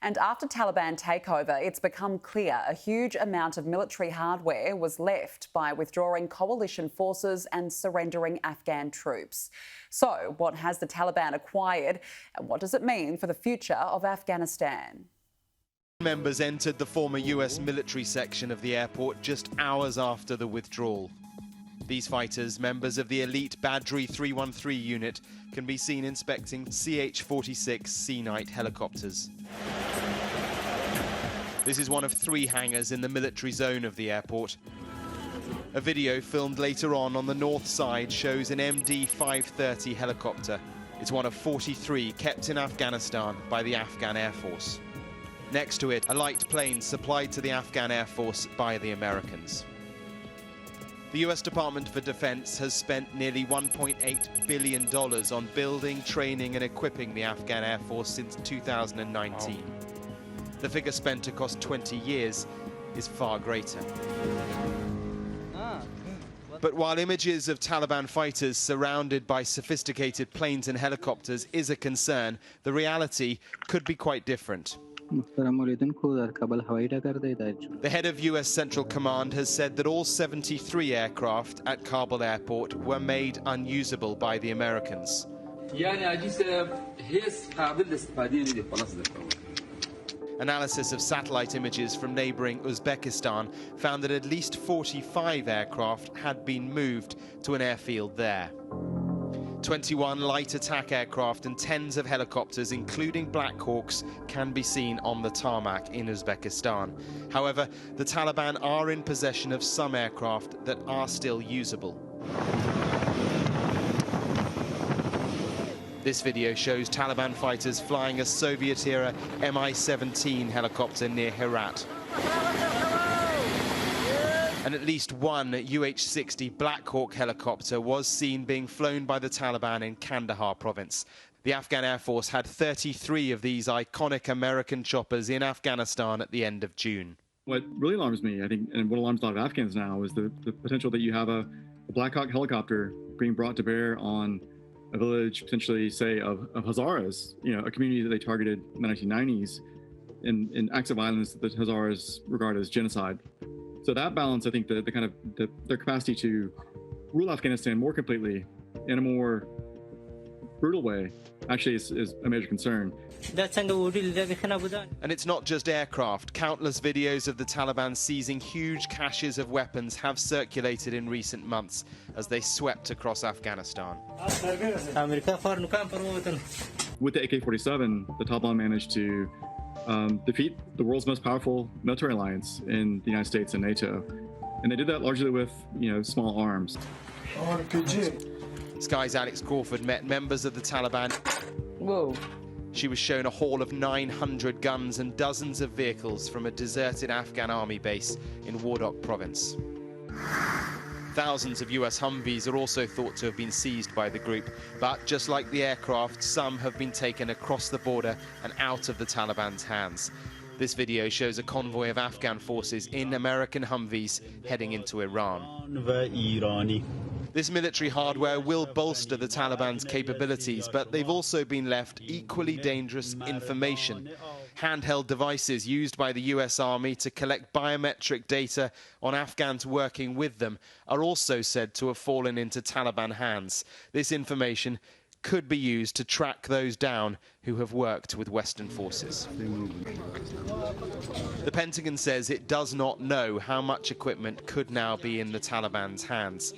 And after Taliban takeover, it's become clear a huge amount of military hardware was left by withdrawing coalition forces and surrendering Afghan troops. So, what has the Taliban acquired, and what does it mean for the future of Afghanistan? Members entered the former US military section of the airport just hours after the withdrawal. These fighters, members of the elite Badri 313 unit, can be seen inspecting CH-46 Sea Knight helicopters. This is one of 3 hangars in the military zone of the airport. A video filmed later on the north side shows an MD-530 helicopter. It's one of 43 kept in Afghanistan by the Afghan Air Force. Next to it, a light plane supplied to the Afghan Air Force by the Americans. The US Department for Defense has spent nearly $1.8 billion on building, training and equipping the Afghan Air Force since 2019. Wow. The figure spent across 20 years is far greater. But while images of Taliban fighters surrounded by sophisticated planes and helicopters is a concern, the reality could be quite different. The head of US Central Command has said that all 73 aircraft at Kabul airport were made unusable by the Americans. Analysis of satellite images from neighboring Uzbekistan found that at least 45 aircraft had been moved to an airfield there. 21 light attack aircraft and tens of helicopters, including Black Hawks, can be seen on the tarmac in Uzbekistan. However, the Taliban are in possession of some aircraft that are still usable. This video shows Taliban fighters flying a Soviet-era Mi-17 helicopter near Herat. And at least one UH-60 Black Hawk helicopter was seen being flown by the Taliban in Kandahar province. The Afghan Air Force had 33 of these iconic American choppers in Afghanistan at the end of June. What really alarms me, I think, and what alarms a lot of Afghans now, is the potential that you have a Black Hawk helicopter being brought to bear on a village, potentially, say, of Hazaras, a community that they targeted in the 1990s, in acts of violence that the Hazaras regard as genocide. So that balance, I think, their capacity to rule Afghanistan more completely in a more brutal way actually is a major concern. And it's not just aircraft. Countless videos of the Taliban seizing huge caches of weapons have circulated in recent months as they swept across Afghanistan. With the AK-47, the Taliban managed to defeat the world's most powerful military alliance in the United States and NATO. And they did that largely with, small arms. Sky's Alex Crawford met members of the Taliban. Whoa. She was shown a haul of 900 guns and dozens of vehicles from a deserted Afghan army base in Wardak province. Thousands of US Humvees are also thought to have been seized by the group, but just like the aircraft, some have been taken across the border and out of the Taliban's hands. This video shows a convoy of Afghan forces in American Humvees heading into Iran. This military hardware will bolster the Taliban's capabilities, but they've also been left equally dangerous information. Handheld devices used by the US Army to collect biometric data on Afghans working with them are also said to have fallen into Taliban hands. This information could be used to track those down who have worked with Western forces. The Pentagon says it does not know how much equipment could now be in the Taliban's hands.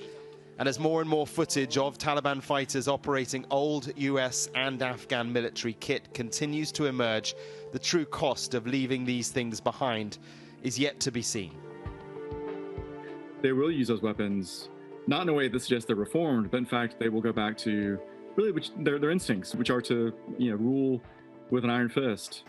And as more and more footage of Taliban fighters operating old US and Afghan military kit continues to emerge, the true cost of leaving these things behind is yet to be seen. They will use those weapons, not in a way that suggests they're reformed, but in fact they will go back to really their instincts, which are to rule with an iron fist.